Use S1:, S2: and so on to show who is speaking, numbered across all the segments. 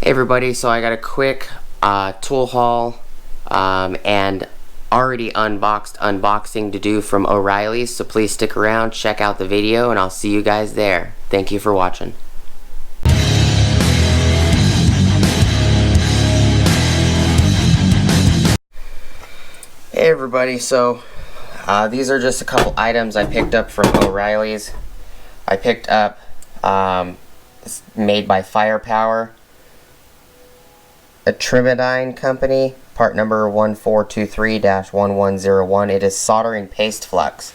S1: Hey everybody, so I got a quick tool haul and already unboxing to do from Orileys, so please stick around, check out the video, and I'll see you guys there. Thank you for watching. Hey everybody, so these are just a couple items I picked up from Orileys. I picked up, it's made by Firepower, a Trimidine company, part number 1423-1101. It is soldering paste flux.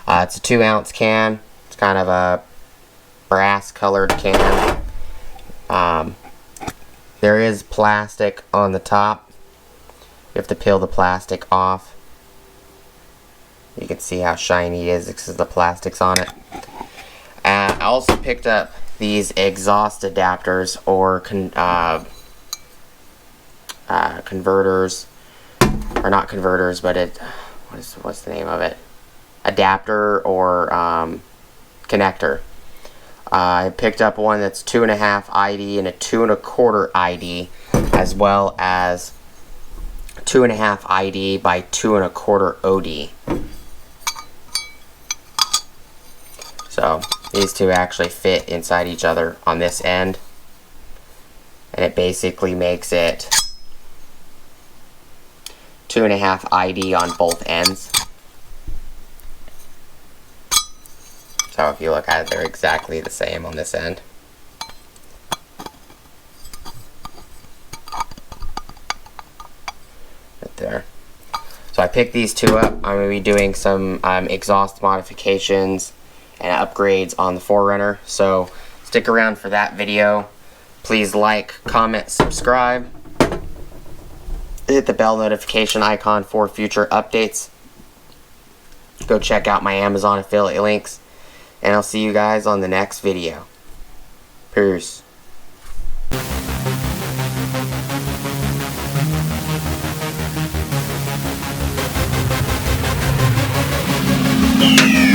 S1: It's a 2-ounce can. It's kind of a brass colored can. There is plastic on the top. You have to peel the plastic off. You can see how shiny it is because the plastic's on it. I also picked up these exhaust adapters, or converters, or not converters, but what's the name of it? Adapter or connector. I picked up one that's 2.5 ID and a 2.25 ID, as well as 2.5 ID by 2.25 OD. So these two actually fit inside each other on this end, and it basically makes it 2.5 ID on both ends. So if you look at it, they're exactly the same on this end. Right there. So I picked these two up. I'm going to be doing some exhaust modifications and upgrades on the 4Runner. So stick around for that video. Please like, comment, subscribe. Hit the bell notification icon for future updates. Go check out my Amazon affiliate links, and I'll see you guys on the next video. Peace.
S2: Yeah.